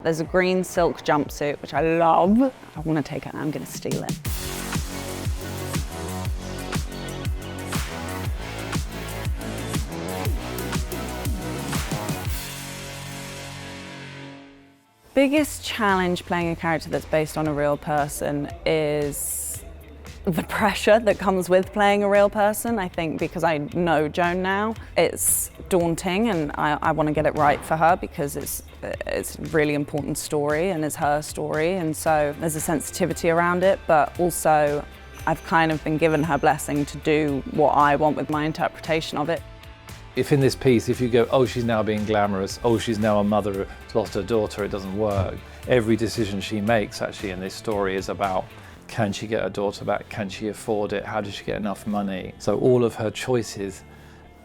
There's a green silk jumpsuit, which I love. I want to take it and I'm going to steal it. Biggest challenge playing a character that's based on a real person is the pressure that comes with playing a real person. I think because I know Joan now, it's daunting and I want to get it right for her because it's a really important story and it's her story, and so there's a sensitivity around it, but also I've kind of been given her blessing to do what I want with my interpretation of it. If in this piece, if you go, oh, she's now being glamorous, oh, she's now a mother who's lost her daughter, it doesn't work. Every decision she makes actually in this story is about, can she get her daughter back? Can she afford it? How does she get enough money? So all of her choices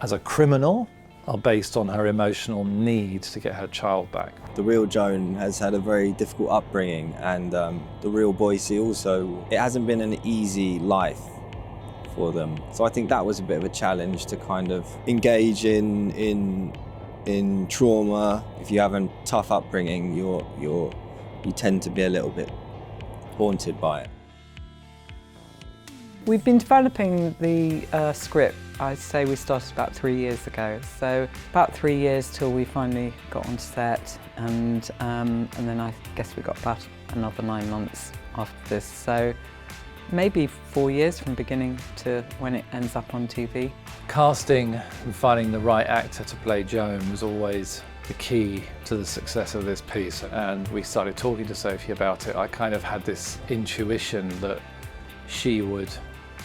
as a criminal are based on her emotional need to get her child back. The real Joan has had a very difficult upbringing, and the real Boise also, it hasn't been an easy life for them. So I think that was a bit of a challenge to kind of engage in trauma. If you have a tough upbringing, you tend to be a little bit haunted by it. We've been developing the script. I'd say we started about 3 years ago. So about 3 years till we finally got on set, and then I guess we got about another 9 months after this. So maybe 4 years from beginning to when it ends up on TV. Casting and finding the right actor to play Joan was always the key to the success of this piece, and we started talking to Sophie about it. I kind of had this intuition that she would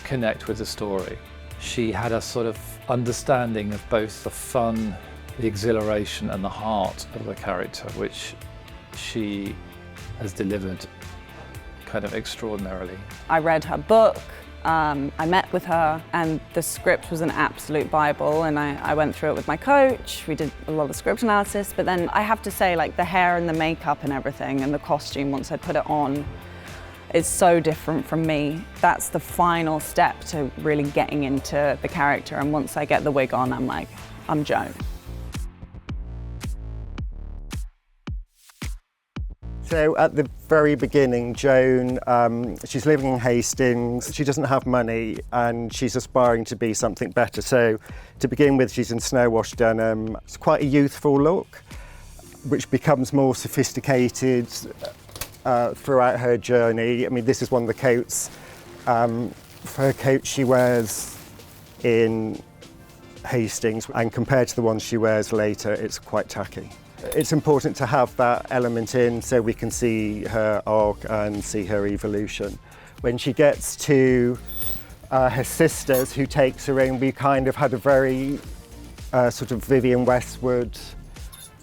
connect with the story. She had a sort of understanding of both the fun, the exhilaration and the heart of the character, which she has delivered kind of extraordinarily. I read her book, I met with her, and the script was an absolute Bible, and I went through it with my coach. We did a lot of script analysis, but then I have to say, like, the hair and the makeup and everything and the costume once I put it on is so different from me. That's the final step to really getting into the character, and once I get the wig on, I'm like, I'm Joan. So at the very beginning, Joan, she's living in Hastings, she doesn't have money and she's aspiring to be something better. So to begin with, she's in snow-washed denim. It's quite a youthful look, which becomes more sophisticated throughout her journey. I mean, this is one of the coats, her coat she wears in Hastings, and compared to the ones she wears later, it's quite tacky. It's important to have that element in so we can see her arc and see her evolution. When she gets to her sisters who takes her in, we kind of had a very sort of Vivienne Westwood,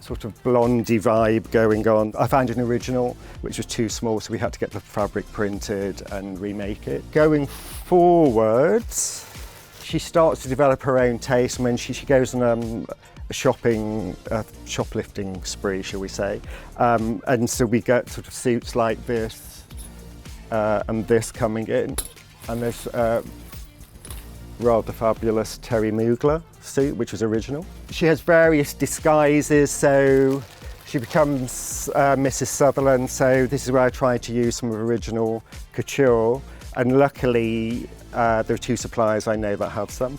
sort of blondie vibe going on. I found an original which was too small, so we had to get the fabric printed and remake it. Going forwards, she starts to develop her own taste. When she goes on a shoplifting spree, shall we say. And so we get sort of suits like this and this coming in. And there's a rather fabulous Terry Mugler suit, which was original. She has various disguises, so she becomes Mrs. Sutherland, so this is where I tried to use some original couture, and luckily there are 2 suppliers I know that have some.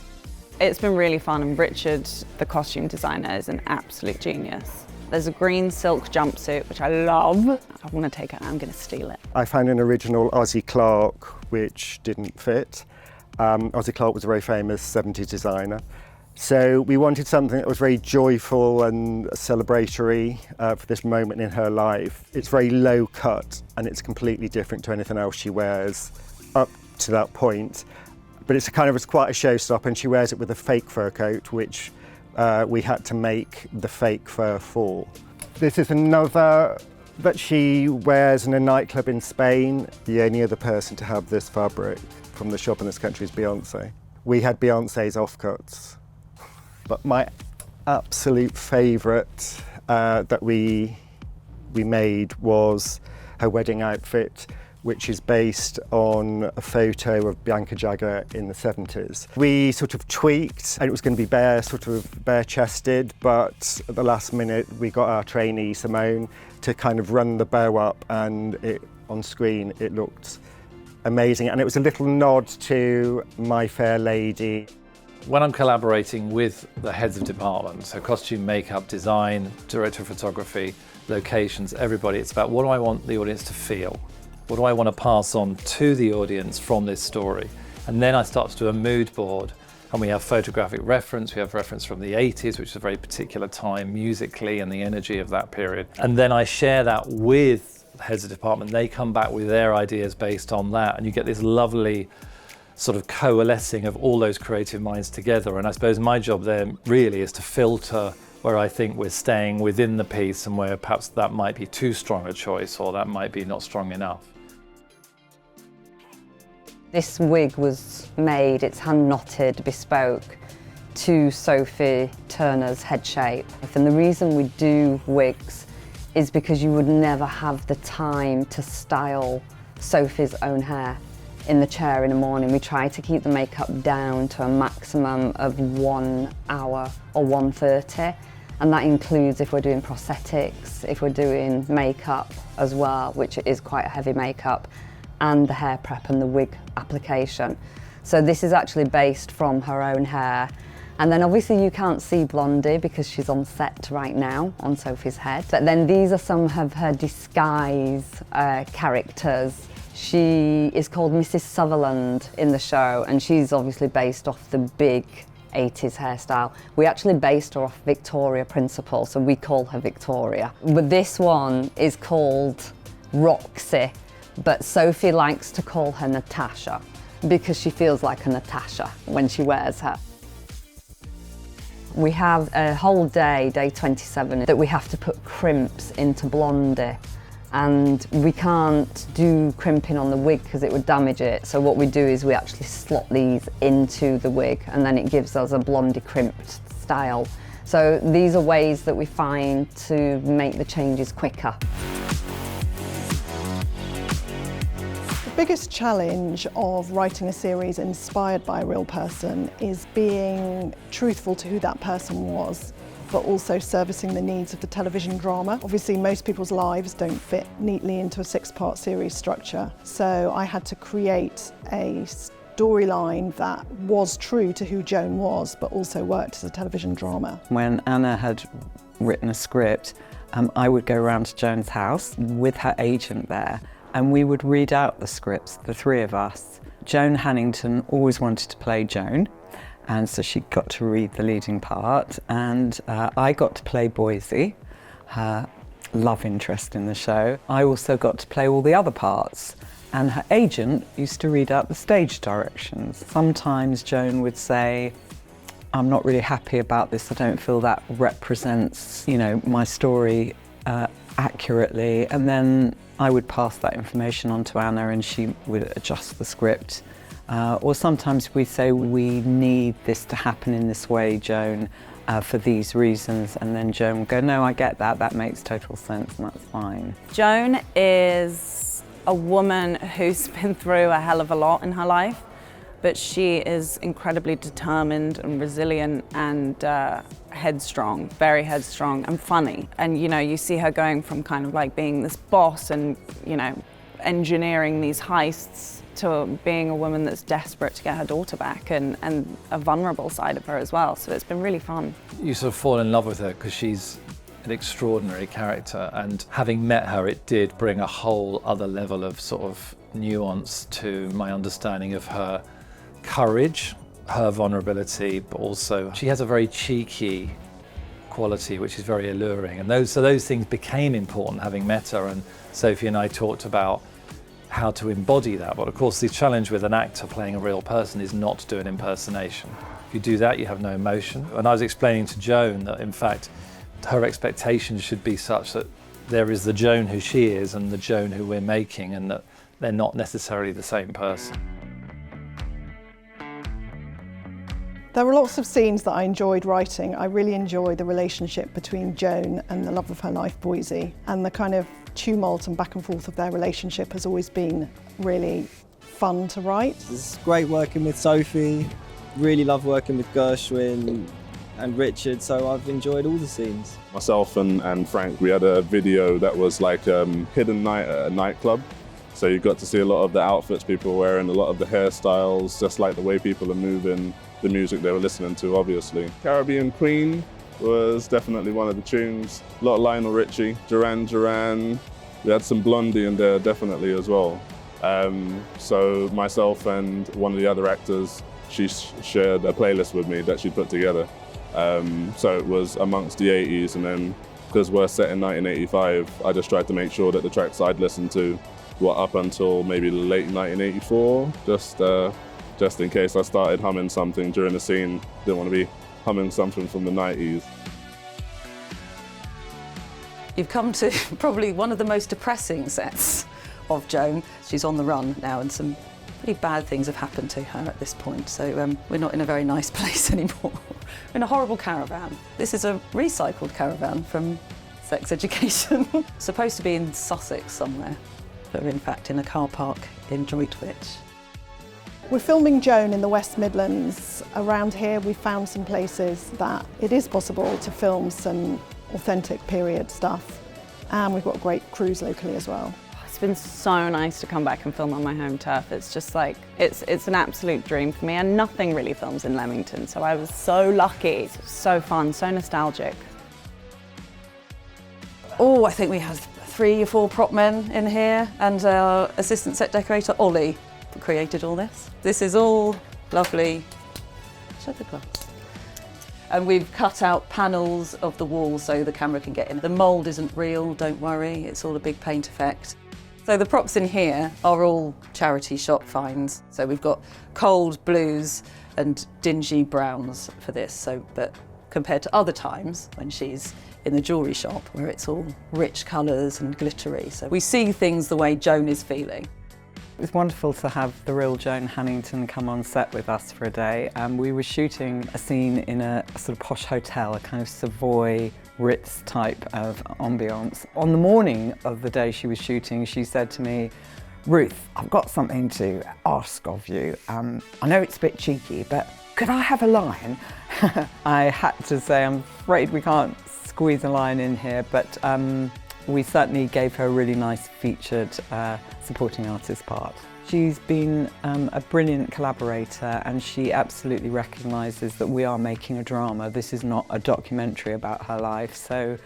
It's been really fun, and Richard, the costume designer, is an absolute genius. There's a green silk jumpsuit, which I love. I want to take it and I'm going to steal it. I found an original Ossie Clark, which didn't fit. Ossie Clark was a very famous 70s designer. So we wanted something that was very joyful and celebratory for this moment in her life. It's very low cut and it's completely different to anything else she wears up to that point. But it's quite a showstopper, and she wears it with a fake fur coat, which we had to make the fake fur for. This is another that she wears in a nightclub in Spain. The only other person to have this fabric from the shop in this country is Beyonce. We had Beyonce's offcuts, but my absolute favourite that we made was her wedding outfit, which is based on a photo of Bianca Jagger in the 70s. We sort of tweaked, and it was going to be bare-chested, but at the last minute we got our trainee Symon to kind of run the bow up, and on screen it looked amazing, and it was a little nod to My Fair Lady. When I'm collaborating with the heads of department, so costume, makeup, design, director of photography, locations, everybody, it's about what do I want the audience to feel? What do I want to pass on to the audience from this story? And then I start to do a mood board, and we have photographic reference, we have reference from the 80s, which is a very particular time musically and the energy of that period. And then I share that with the heads of department. They come back with their ideas based on that, and you get this lovely sort of coalescing of all those creative minds together. And I suppose my job there really is to filter where I think we're staying within the piece and where perhaps that might be too strong a choice or that might be not strong enough. This wig was made, it's hand knotted, bespoke to Sophie Turner's head shape. And the reason we do wigs is because you would never have the time to style Sophie's own hair in the chair in the morning. We try to keep the makeup down to a maximum of 1 hour or 1:30, and that includes if we're doing prosthetics, if we're doing makeup as well, which is quite a heavy makeup, and the hair prep and the wig application. So this is actually based from her own hair. And then obviously you can't see Blondie because she's on set right now on Sophie's head. But then these are some of her disguise characters. She is called Mrs. Sutherland in the show, and she's obviously based off the big 80s hairstyle. We actually based her off Victoria Principal, so we call her Victoria. But this one is called Roxy, but Sophie likes to call her Natasha because she feels like a Natasha when she wears her. We have a whole day, day 27, that we have to put crimps into Blondie. And we can't do crimping on the wig because it would damage it. So what we do is we actually slot these into the wig, and then it gives us a Blondie crimped style. So these are ways that we find to make the changes quicker. The biggest challenge of writing a series inspired by a real person is being truthful to who that person was, but also servicing the needs of the television drama. Obviously, most people's lives don't fit neatly into a 6-part series structure, so I had to create a storyline that was true to who Joan was, but also worked as a television drama. When Anna had written a script, I would go around to Joan's house with her agent there, and we would read out the scripts, the three of us. Joan Hannington always wanted to play Joan, and so she got to read the leading part, and I got to play Boise, her love interest in the show. I also got to play all the other parts, and her agent used to read out the stage directions. Sometimes Joan would say, I'm not really happy about this, I don't feel that represents, my story accurately, and then I would pass that information on to Anna and she would adjust the script. Or sometimes we say, we need this to happen in this way, Joan, for these reasons. And then Joan would go, no, I get that, that makes total sense, and that's fine. Joan is a woman who's been through a hell of a lot in her life, but she is incredibly determined and resilient and headstrong, very headstrong and funny. And you see her going from kind of like being this boss and, engineering these heists to being a woman that's desperate to get her daughter back, and a vulnerable side of her as well. So it's been really fun. You sort of fall in love with her because she's an extraordinary character, and having met her, it did bring a whole other level of sort of nuance to my understanding of her courage, her vulnerability, but also she has a very cheeky quality which is very alluring, and those things became important having met her, and Sophie and I talked about how to embody that. But of course the challenge with an actor playing a real person is not to do an impersonation. If you do that, you have no emotion. And I was explaining to Joan that in fact her expectations should be such that there is the Joan who she is and the Joan who we're making, and that they're not necessarily the same person. There were lots of scenes that I enjoyed writing. I really enjoyed the relationship between Joan and the love of her life, Boise, and the kind of tumult and back and forth of their relationship has always been really fun to write. It's great working with Sophie, really love working with Gershwyn and Richard, so I've enjoyed all the scenes. Myself and Frank, we had a video that was like hidden night at a nightclub. So you got to see a lot of the outfits people were wearing, a lot of the hairstyles, just like the way people are moving, the music they were listening to, obviously. Caribbean Queen was definitely one of the tunes. A lot of Lionel Richie, Duran. We had some Blondie in there definitely as well. So myself and one of the other actors, she shared a playlist with me that she put together. So it was amongst the 80s, and then because we're set in 1985, I just tried to make sure that the tracks I'd listened to were up until maybe late 1984, just in case I started humming something during the scene. Didn't want to be humming something from the 90s. You've come to probably one of the most depressing sets of Joan. She's on the run now, and some pretty bad things have happened to her at this point, so we're not in a very nice place anymore. We're in a horrible caravan. This is a recycled caravan from Sex Education. Supposed to be in Sussex somewhere, but we're in fact in a car park in Droitwich. We're filming Joan in the West Midlands. Around here we found some places that it is possible to film some authentic period stuff, and we've got great crews locally as well. It's been so nice to come back and film on my home turf. It's just like, it's an absolute dream for me, and nothing really films in Leamington, so I was so lucky. It was so fun, so nostalgic. Oh, I think we had 3 or 4 prop men in here, and our assistant set decorator, Ollie, created all this. This is all lovely shutter glass. And we've cut out panels of the wall so the camera can get in. The mould isn't real, don't worry, it's all a big paint effect. So the props in here are all charity shop finds. So we've got cold blues and dingy browns for this, so that compared to other times when she's in the jewellery shop where it's all rich colours and glittery. So we see things the way Joan is feeling. It was wonderful to have the real Joan Hannington come on set with us for a day. We were shooting a scene in a sort of posh hotel, a kind of Savoy Ritz type of ambiance. On the morning of the day she was shooting, she said to me, "Ruth, I've got something to ask of you. I know it's a bit cheeky, but could I have a line?" I had to say, I'm afraid we can't squeeze a line in here, but we certainly gave her a really nice featured supporting artist part. She's been a brilliant collaborator, and she absolutely recognises that we are making a drama. This is not a documentary about her life, so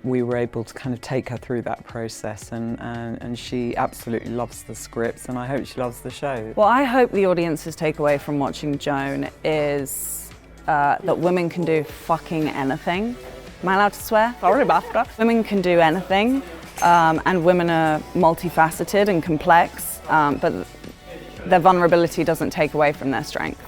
we were able to kind of take her through that process, and she absolutely loves the scripts, and I hope she loves the show. What I hope the audience's takeaway from watching Joan is that women can do fucking anything. Am I allowed to swear? Sorry, BAFTA. Women can do anything, and women are multifaceted and complex, but their vulnerability doesn't take away from their strength.